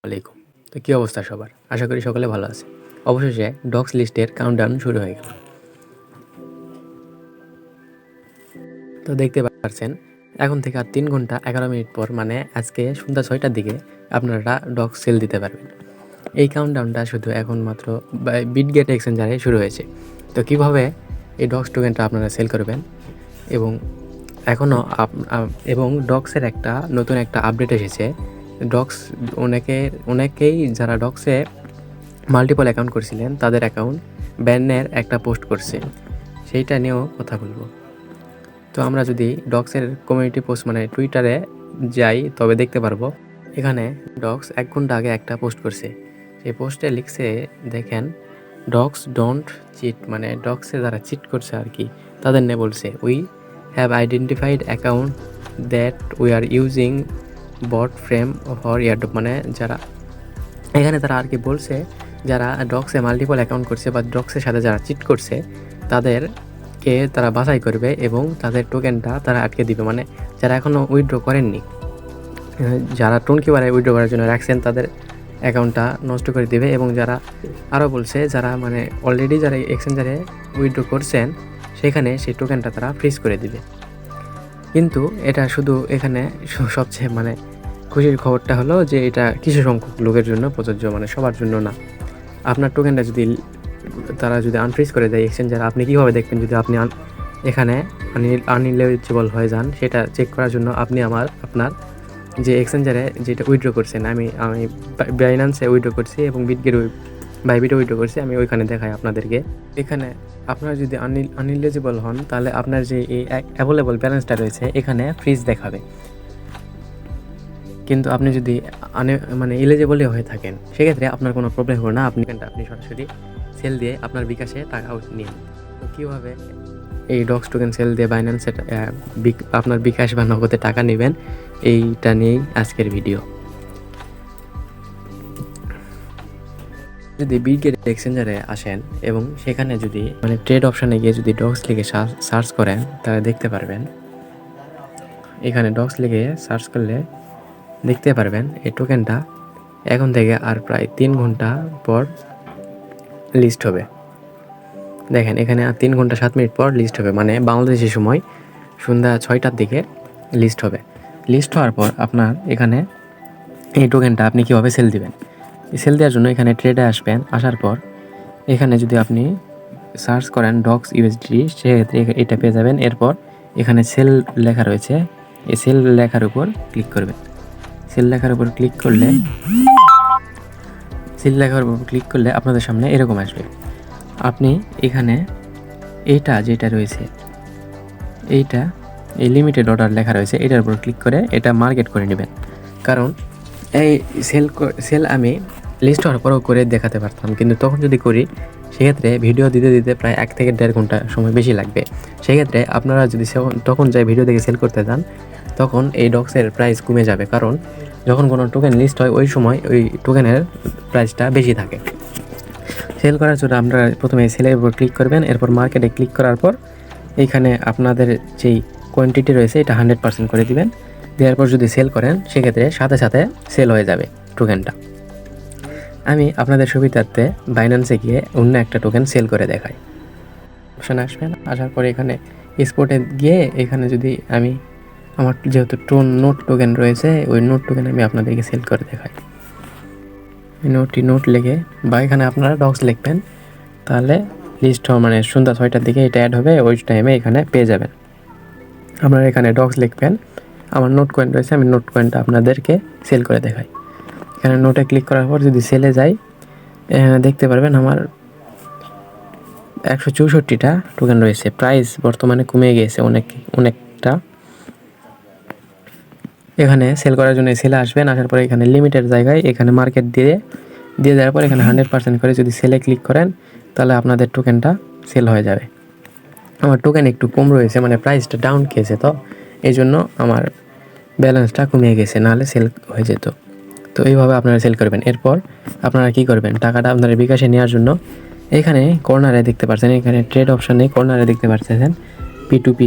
আলাইকুম। তো কী অবস্থা সবার? আশা করি সকলে ভালো আছে। অবশেষে ডগস লিস্টের কাউন্টডাউন শুরু হয়ে গেল। তো দেখতে পাচ্ছেন এখন থেকে আর ৩ ঘন্টা ১১ মিনিট পর মানে আজকে সন্ধ্যা ৬টার দিকে আপনারা ডগস সেল দিতে পারবেন। এই কাউন্টডাউনটা শুধু এখন মাত্র বিটগেট এক্সচেঞ্জারে শুরু হয়েছে। তো কীভাবে এই ডগস টোকেনটা আপনারা সেল করবেন এবং এখনও এবং ডগসের নতুন একটা আপডেট এসেছে। ডগস অনেকেই যারা ডগসে মাল্টিপল অ্যাকাউন্ট করছিলেন তাদের অ্যাকাউন্ট ব্যানের একটা পোস্ট করছে, সেইটা নিয়েও কথা বলবো। তো আমরা যদি ডগসের কমিউনিটি পোস্ট মানে টুইটারে যাই তবে দেখতে পারবো এখানে ডগস ১ ঘন্টা আগে একটা পোস্ট করছে। সেই পোস্টে লিখছে দেখেন, ডগস ডোন্ট চিট, মানে ডগসে যারা চিট করছে আর কি তাদের নিয়ে বলছে, we have identified account that we are using bot frame for airdrop, মানে যারা এখানে তারা আর কি বলছে যারা ডগসে মাল্টিপল অ্যাকাউন্ট করছে বা ডগসের সাথে যারা চিট করছে তাদেরকে তারা বাছাই করবে এবং তাদের টোকেনটা তারা আটকে দিবে। মানে যারা এখনও উইথড্র করেননি, যারা টনকিবারে উইথড্র করার জন্য রাখছেন তাদের অ্যাকাউন্টটা নষ্ট করে দিবে এবং যারা আরও বলছে যারা মানে অলরেডি যারা এক্সচেঞ্জারে উইথড্র করছেন সেখানে সেই টোকেনটা তারা ফ্রিজ করে দিবে। কিন্তু এটা শুধু এখানে সবচেয়ে মানে খুশির খবরটা হলো যে এটা কিছু সংখ্যক লোকের জন্য প্রযোজ্য, মানে সবার জন্য না। আপনার টোকেনটা যদি তারা আনফ্রিজ করে দেয় এক্সচেঞ্জার, আপনি কীভাবে দেখবেন যদি আপনি এখানে আনএলিজিবল হয়ে যান? সেটা চেক করার জন্য আপনি আপনার যে এক্সচেঞ্জারে যেটা উইথড্র করছেন, আমি বাইন্যান্সে উইথড্র করছি এবং বাইবিটে উইথড্র করছি, আমি ওইখানে দেখাই আপনাদেরকে। এখানে আপনারা যদি আনএলিজিবল হন তাহলে আপনার যে এই অ্যাভেলেবল ব্যালেন্সটা রয়েছে এখানে ফ্রিজ দেখাবে। কিন্তু আপনি যদি মানে এলিজিবলই হয়ে থাকেন সেক্ষেত্রে আপনার কোনো প্রবলেম হবে না, আপনি সরাসরি সেল দিয়ে আপনার বিকাশে টাকা নিন। তো কীভাবে এই ডগস টোকেন সেল দিয়ে বাইন্যান্সে আপনার বিকাশ বা নগদে টাকা নেবেন এইটা নিয়েই আজকের ভিডিও। যদি বিটগেট এক্সচেঞ্জারে আসেন এবং সেখানে যদি মানে ট্রেড অপশানে গিয়ে যদি ডগস লিখে সার্চ করেন তাহলে দেখতে পারবেন এখানে ডগস লিখে সার্চ করলে দেখতে পারবেন এই টোকেনটা এখন থেকে আর প্রায় ৩ ঘন্টা পর লিস্ট হবে। দেখেন এখানে আর ৩ ঘন্টা ৭ মিনিট পর লিস্ট হবে, মানে বাংলাদেশি সময় সন্ধ্যা ৬টার দিকে লিস্ট হবে। লিস্ট হওয়ার পর আপনার এখানে এই টোকেনটা আপনি কীভাবে সেল দিবেন? সেল দেওয়ার জন্য এখানে ট্রেডে আসবেন, আসার পর এখানে যদি আপনি সার্চ করেন ডগস ইউএসডি সেক্ষেত্রে এটা পেয়ে যাবেন। এরপর এখানে সেল লেখা রয়েছে, এই সেল লেখার উপর ক্লিক করবেন। সেল লেখার উপর ক্লিক করলে আপনাদের সামনে এরকম আসবে। আপনি এখানে এইটা যেটা রয়েছে এই লিমিটেড অর্ডার লেখা রয়েছে এটার উপর ক্লিক করে এটা মার্কেট করে নেবেন। কারণ এই সেল আমি লিস্ট হওয়ার পরও করে দেখাতে পারতাম, কিন্তু তখন যদি করি সেক্ষেত্রে ভিডিও দিতে প্রায় ১ থেকে ১.৫ ঘন্টা সময় বেশি লাগবে। সেক্ষেত্রে আপনারা যদি তখন যাই ভিডিও দেখে সেল করতে যান তখন এই ডগসের প্রাইস কমে যাবে, কারণ যখন কোনো টোকেন লিস্ট হয় ওই সময় ওই টোকেনের প্রাইসটা বেশি থাকে। সেল করার জন্য আপনারা প্রথমে সেলের উপর ক্লিক করবেন, এরপর মার্কেটে ক্লিক করার পর এইখানে আপনাদের যেই কোয়ান্টিটি রয়েছে এটা 100% করে দিবেন। দেওয়ার পর যদি সেল করেন সেক্ষেত্রে সাথে সাথে সেল হয়ে যাবে টোকেনটা। আমি আপনাদের সুবিধার্থে বাইন্যান্সে গিয়ে অন্য একটা টোকেন সেল করে দেখাই। অপশানে আসবেন, আসার পরে এখানে এক্সপোর্টে গিয়ে এখানে যদি আমি আমার যেহেতু নোট টোকেন রয়েছে ওই নোট টোকেন আমি আপনাদেরকে সেল করে দেখাই। নোট লিখে বা এখানে আপনারা ডগস লিখবেন, তাহলে লিস্ট মানে সন্ধ্যা ৬টার দিকে এটা অ্যাড হবে, ওই টাইমে এখানে পেয়ে যাবেন। আপনারা এখানে ডগস লিখবেন, আমার নোট কয়েন রয়েছে আমি নোট কয়েনটা আপনাদেরকে সেল করে দেখাই। এখানে নোটে ক্লিক করার পর যদি সেলে যাই এখানে দেখতে পারবেন আমার ১৬৪টা টোকেন রয়েছে। প্রাইস বর্তমানে কমে গিয়েছে অনেকটা। এখানে সেল করার জন্য সেলে আসবেন, আসার পরে এখানে লিমিটেড জায়গায় এখানে মার্কেট দিয়ে দেওয়ার পর এখানে 100% করে যদি সেলে ক্লিক করেন তাহলে আপনাদের টোকেনটা সেল হয়ে যাবে। আমার টোকেন একটু কম রয়েছে, মানে প্রাইসটা ডাউন খেয়েছে, তো এই জন্য আমার ব্যালেন্সটা কমিয়ে গেছে, নাহলে সেল হয়ে যেত। তো এইভাবে আপনারা সেল করবেন। এরপর আপনারা কি করবেন, টাকাটা আপনারা বিকাশে নেওয়ার জন্য এখানে কর্নারে দেখতে পাচ্ছেন, এখানে ট্রেড অপশানে কর্নারে দেখতে পাচ্ছেন P2P,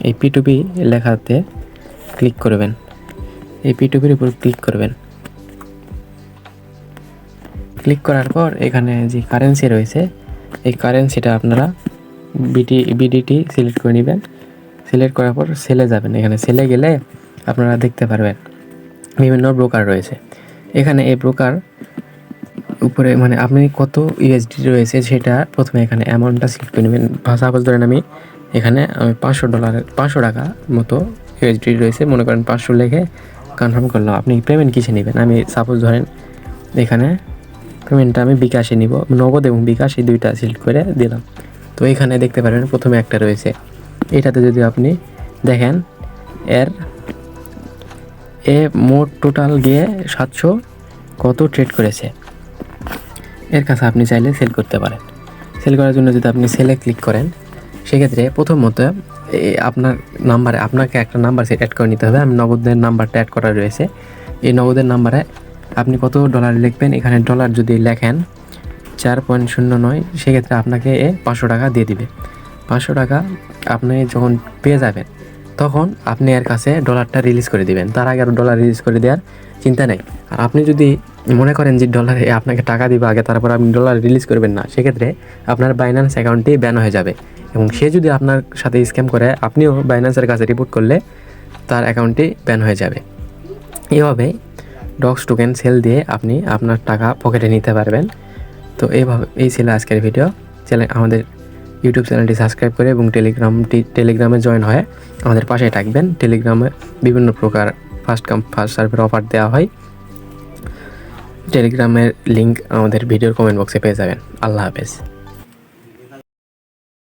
এই P2P লেখাতে ক্লিক করবেন। এই P2Pর উপর ক্লিক করবেন। ক্লিক করার পর এখানে যে কারেন্সি রয়েছে এই কারেন্সিটা আপনারা বিডিটি সিলেক্ট করে নেবেন। সিলেক্ট করার পর সেলে যাবেন। এখানে সেলে গেলে আপনারা দেখতে পারবেন বিভিন্ন ব্রোকার রয়েছে। এখানে এই ব্রোকার উপরে মানে আপনি কত ইউএসডি রয়েছে সেটা প্রথমে এখানে অ্যামাউন্টটা সিলেক্ট করে নেবেন। সাপোজ ধরেন আমি এখানে $500 মতো ইউএসডি রয়েছে, মনে করেন 500 লিখে কনফার্ম করলাম। আপনি পেমেন্ট কিসে নেবেন? আমি সাপোজ ধরেন এখানে পেমেন্টটা আমি বিকাশে নিব, নগদ এবং বিকাশ এই দুইটা সিলেক্ট করে দিলাম। তো এখানে দেখতে পারবেন প্রথমে একটা রয়েছে, এটাতে যদি আপনি দেখেন এ মোট টোটাল গিয়ে 700 কত ট্রেড করেছে। এর কাছে আপনি চাইলে সেল করতে পারেন। সেল করার জন্য যদি আপনি সেলে ক্লিক করেন সেক্ষেত্রে প্রথমত আপনার নাম্বারে আপনাকে একটা নাম্বার সেট অ্যাড করে নিতে হবে। আমি নগদের নাম্বারটা অ্যাড করা রয়েছে। এই নগদের নাম্বারে আপনি কত ডলার লিখবেন, এখানে ডলার যদি লেখেন 4.09 সেক্ষেত্রে আপনাকে $500 দিয়ে দিবে। $500 আপনি যখন পেয়ে যাবেন তখন আপনি এর কাছে ডলারটা রিলিজ করে দিবেন। তার আগে আর ডলার রিলিজ করে দেওয়ার চিন্তা নেই। আর আপনি যদি মনে করেন যে ডলারে আপনাকে টাকা দিবে আগে তারপর আপনি ডলার রিলিজ করবেন না, সেক্ষেত্রে আপনার বাইন্যান্স অ্যাকাউন্টটি ব্যান হয়ে যাবে এবং সে যদি আপনার সাথে স্ক্যাম করে আপনিও বাইন্যান্সের কাছে রিপোর্ট করলে তার অ্যাকাউন্টটি ব্যান হয়ে যাবে। এভাবে ডক্স টোকেন সেল দিয়ে আপনি আপনার টাকা পকেটে নিতে পারবেন। তো এই ছিল আজকের ভিডিও। আমাদের ইউটিউব চ্যানেলটি সাবস্ক্রাইব করে এবং টেলিগ্রামে জয়েন হয়ে আমাদের পাশে থাকবেন। টেলিগ্রামে বিভিন্ন প্রকার ফার্স্ট কাম ফার্স্ট সার্ভের অফার দেওয়া হয়। টেলিগ্রামের লিঙ্ক আমাদের ভিডিওর কমেন্ট বক্সে পেয়ে যাবেন। আল্লাহ হাফেজ।